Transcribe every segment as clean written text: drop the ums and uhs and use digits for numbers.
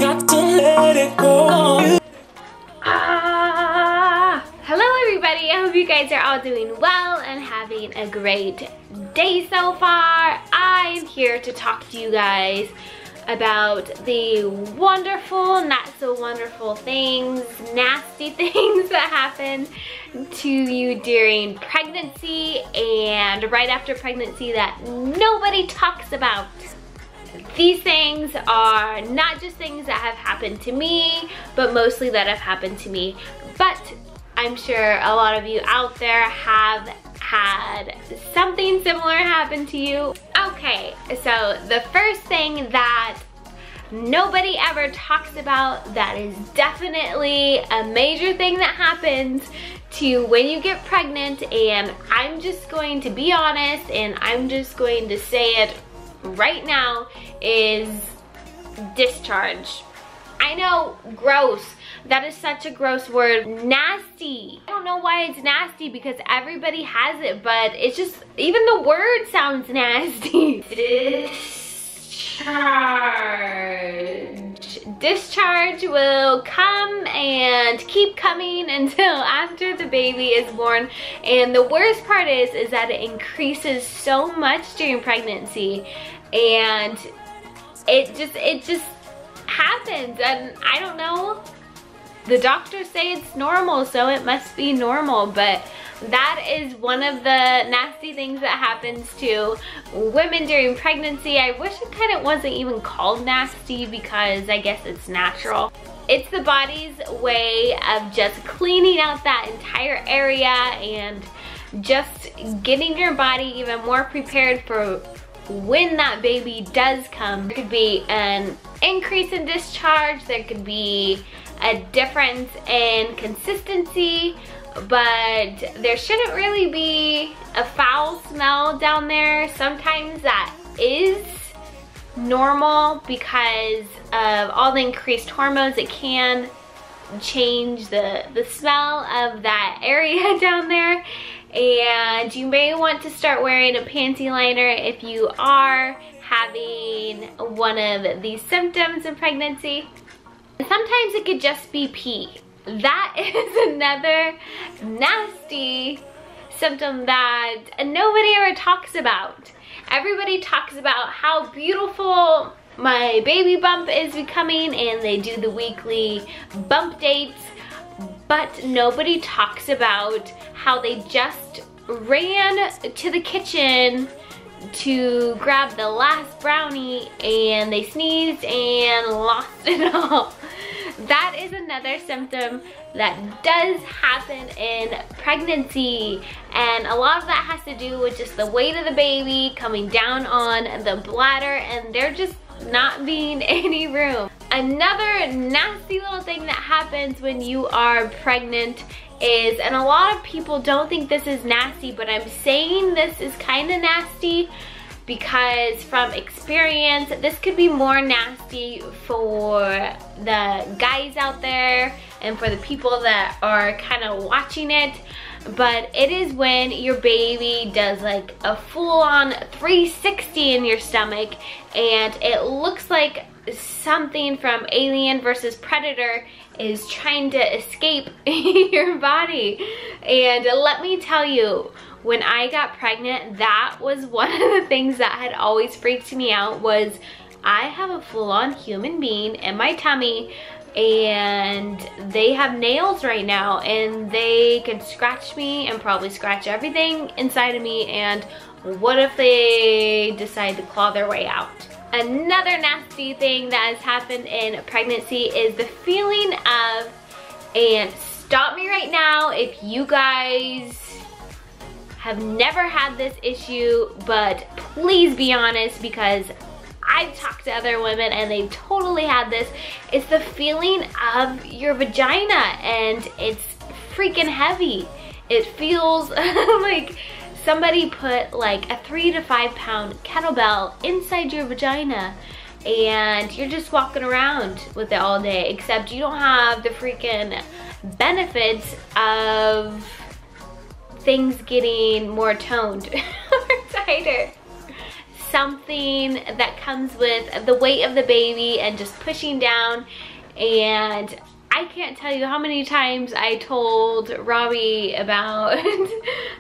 got to let it go. Hello everybody, I hope you guys are all doing well and having a great day so far. I'm here to talk to you guys about the wonderful, not so wonderful things, nasty things that happen to you during pregnancy and right after pregnancy that nobody talks about. These things are not just things that have happened to me, but mostly that have happened to me. But I'm sure a lot of you out there have had something similar happen to you. Okay, so the first thing that nobody ever talks about that is definitely a major thing that happens to you when you get pregnant, and I'm just going to be honest and I'm just going to say it right now, is discharge. I know, gross. That is such a gross word. Nasty. I don't know why it's nasty because everybody has it, but it's just, even the word sounds nasty. Discharge. Discharge will come and keep coming until after the baby is born. And the worst part is that it increases so much during pregnancy. And it just happens, and I don't know. The doctors say it's normal, so it must be normal, but that is one of the nasty things that happens to women during pregnancy. I wish it kind of wasn't even called nasty because I guess it's natural. It's the body's way of just cleaning out that entire area and just getting your body even more prepared for when that baby does come. There could be an increase in discharge, there could be a difference in consistency, but there shouldn't really be a foul smell down there. Sometimes that is normal because of all the increased hormones. It can change the smell of that area down there. And you may want to start wearing a panty liner if you are having one of these symptoms in pregnancy. Sometimes it could just be pee. That is another nasty symptom that nobody ever talks about. Everybody talks about how beautiful my baby bump is becoming, and they do the weekly bump dates, but nobody talks about how they just ran to the kitchen to grab the last brownie and they sneezed and lost it all. That is another symptom that does happen in pregnancy, and a lot of that has to do with just the weight of the baby coming down on the bladder and there just not being any room. Another nasty little thing that happens when you are pregnant is, and a lot of people don't think this is nasty, but I'm saying this is kind of nasty because from experience, this could be more nasty for the guys out there and for the people that are kind of watching it. But it is when your baby does like a full-on 360 in your stomach and it looks like something from Alien versus Predator is trying to escape your body. And let me tell you, when I got pregnant, that was one of the things that had always freaked me out, was I have a full-on human being in my tummy and they have nails right now and they can scratch me and probably scratch everything inside of me, and what if they decide to claw their way out? Another nasty thing that has happened in pregnancy is the feeling of, and stop me right now if you guys have never had this issue, but please be honest because I've talked to other women and they've totally had this. It's the feeling of your vagina and it's freaking heavy. It feels like somebody put like a 3 to 5 pound kettlebell inside your vagina and you're just walking around with it all day, except you don't have the freaking benefits of things getting more toned or tighter. something that comes with the weight of the baby and just pushing down. And I can't tell you how many times I told Robbie about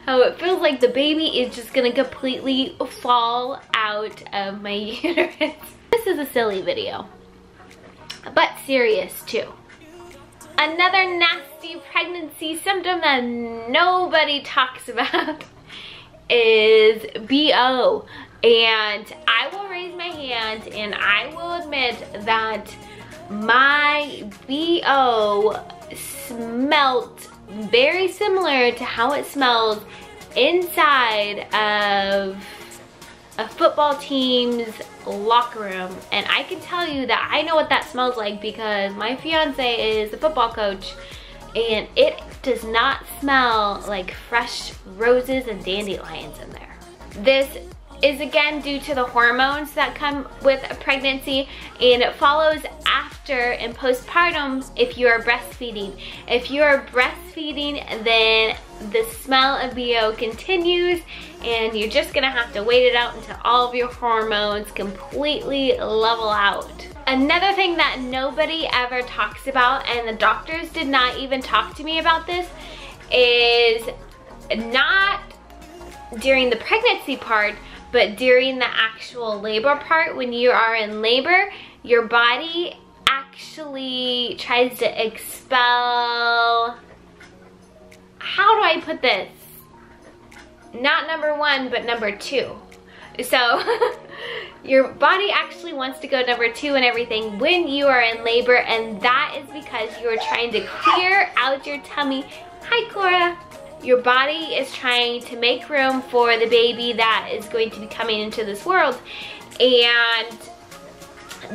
how it feels like the baby is just gonna completely fall out of my uterus. This is a silly video, but serious too. Another nasty pregnancy symptom that nobody talks about is BO. And I will raise my hand and I will admit that my BO smelled very similar to how it smells inside of a football team's locker room. And I can tell you that I know what that smells like because my fiance is a football coach, and it does not smell like fresh roses and dandelions in there. This is again due to the hormones that come with a pregnancy, and it follows after and postpartum if you are breastfeeding. If you are breastfeeding, then the smell of BO continues, and you're just gonna have to wait it out until all of your hormones completely level out. Another thing that nobody ever talks about, and the doctors did not even talk to me about this, is not during the pregnancy part, but during the actual labor part. When you are in labor, your body actually tries to expel, how do I put this? Not number one, but number two. So your body actually wants to go number two and everything when you are in labor, and that is because you are trying to clear out your tummy. Hi, Cora. Your body is trying to make room for the baby that is going to be coming into this world. And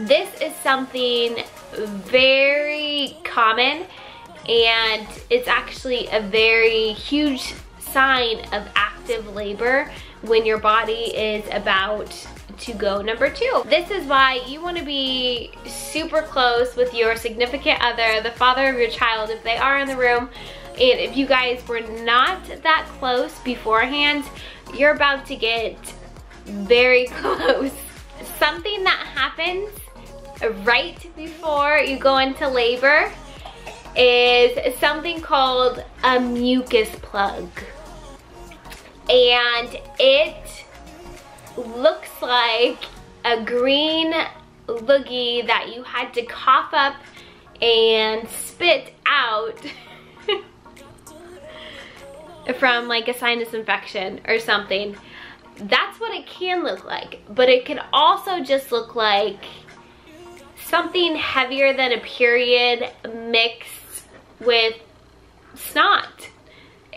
this is something very common, and it's actually a very huge sign of active labor when your body is about to go number two. This is why you want to be super close with your significant other, the father of your child, if they are in the room. And if you guys were not that close beforehand, you're about to get very close. Something that happens right before you go into labor is something called a mucus plug. And it looks like a green loogie that you had to cough up and spit out from like a sinus infection or something. That's what it can look like, but it can also just look like something heavier than a period mixed with snot.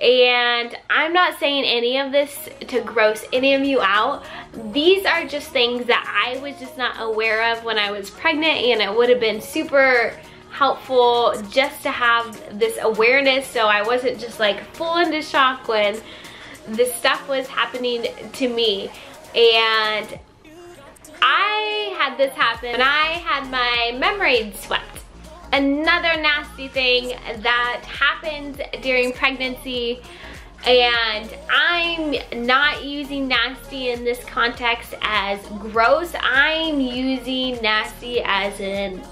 And I'm not saying any of this to gross any of you out. These are just things that I was just not aware of when I was pregnant, and it would have been super helpful just to have this awareness so I wasn't just like full into shock when this stuff was happening to me. And I had this happen when I had my membrane swept. Another nasty thing that happens during pregnancy, and I'm not using nasty in this context as gross, I'm using nasty as in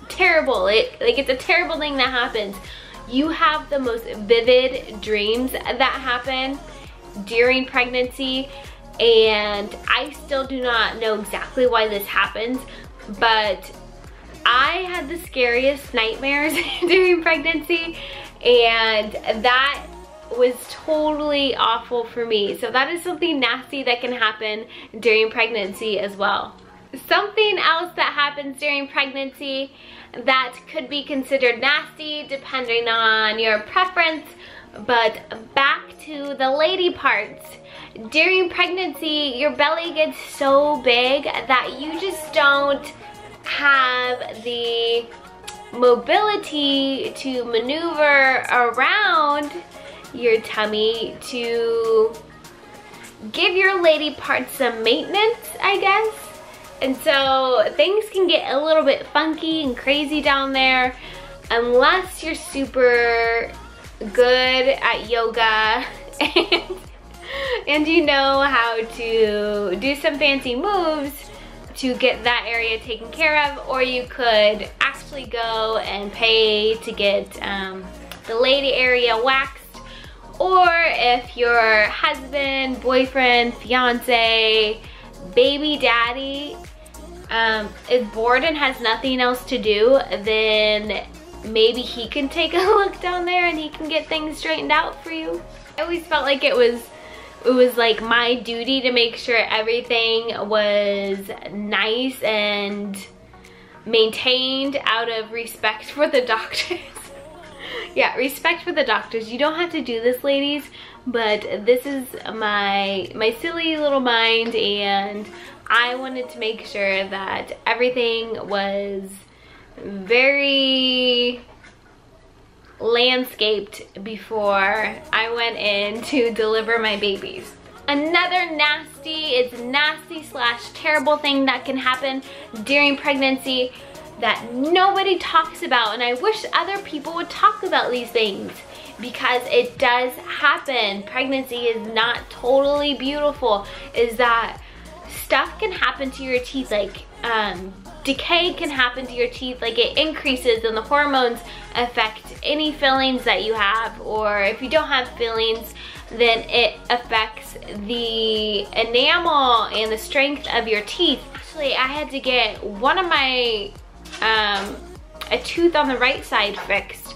terrible. It's a terrible thing that happens. You have the most vivid dreams that happen during pregnancy, and I still do not know exactly why this happens, but I had the scariest nightmares during pregnancy, and that was totally awful for me. So that is something nasty that can happen during pregnancy as well. Something else that happens during pregnancy that could be considered nasty depending on your preference, but back to the lady parts. During pregnancy, your belly gets so big that you just don't have the mobility to maneuver around your tummy to give your lady parts some maintenance, I guess. And so things can get a little bit funky and crazy down there unless you're super good at yoga and and you know how to do some fancy moves to get that area taken care of, or you could actually go and pay to get the lady area waxed. Or if your husband, boyfriend, fiance, baby daddy is bored and has nothing else to do, then maybe he can take a look down there and he can get things straightened out for you. I always felt like it was like my duty to make sure everything was nice and maintained out of respect for the doctors. Yeah, respect for the doctors. You don't have to do this, ladies, but this is my silly little mind, and I wanted to make sure that everything was very landscaped before I went in to deliver my babies. Another nasty / terrible thing that can happen during pregnancy that nobody talks about, and I wish other people would talk about these things, because it does happen. Pregnancy is not totally beautiful, is that stuff can happen to your teeth, like decay can happen to your teeth, like it increases and the hormones affect any fillings that you have, or if you don't have fillings, then it affects the enamel and the strength of your teeth. Actually, I had to get one of my a tooth on the right side fixed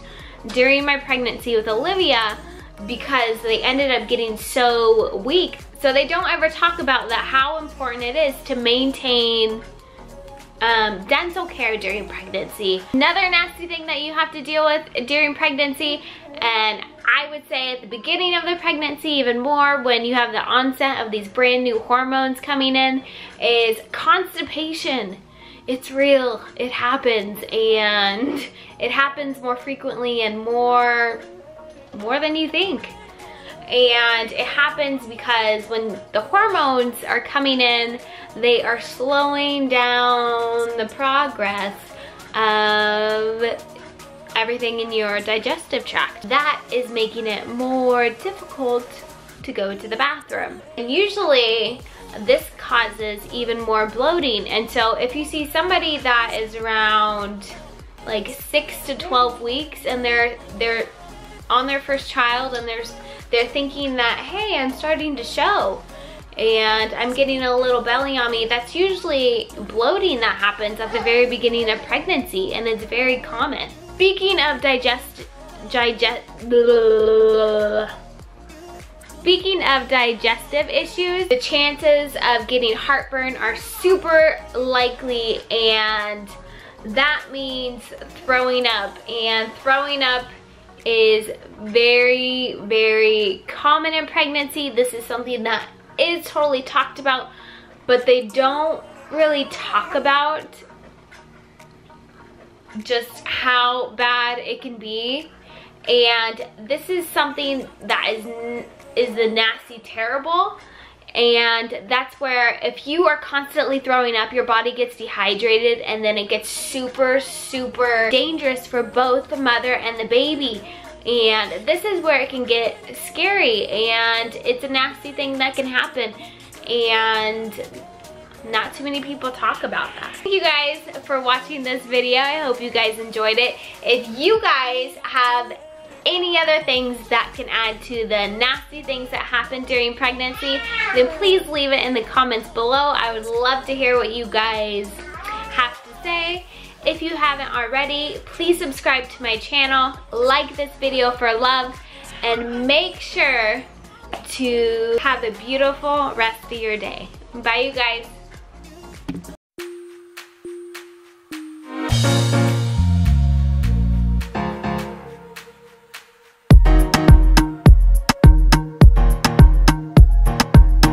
during my pregnancy with Olivia, because they ended up getting so weak. So they don't ever talk about that, how important it is to maintain dental care during pregnancy. Another nasty thing that you have to deal with during pregnancy, and I would say at the beginning of the pregnancy even more, when you have the onset of these brand new hormones coming in, is constipation. It's real, it happens, and it happens more frequently and more than you think. And it happens because when the hormones are coming in, they are slowing down the progress of everything in your digestive tract. That is making it more difficult to go to the bathroom. And usually this causes even more bloating. And so if you see somebody that is around like 6 to 12 weeks and they're on their first child, and they're thinking that, hey, I'm starting to show and I'm getting a little belly on me, that's usually bloating that happens at the very beginning of pregnancy, and it's very common. Speaking of digestive issues, the chances of getting heartburn are super likely, and that means throwing up. And throwing up is very, very common in pregnancy. This is something that is totally talked about, but they don't really talk about just how bad it can be. And this is something that is the nasty terrible, and that's where if you are constantly throwing up, your body gets dehydrated, and then it gets super, super dangerous for both the mother and the baby. And this is where it can get scary, and it's a nasty thing that can happen, and not too many people talk about that. Thank you guys for watching this video. I hope you guys enjoyed it. If you guys have any other things that can add to the nasty things that happen during pregnancy, then please leave it in the comments below. I would love to hear what you guys have to say. If you haven't already, please subscribe to my channel, like this video for love, and make sure to have a beautiful rest of your day. Bye, you guys.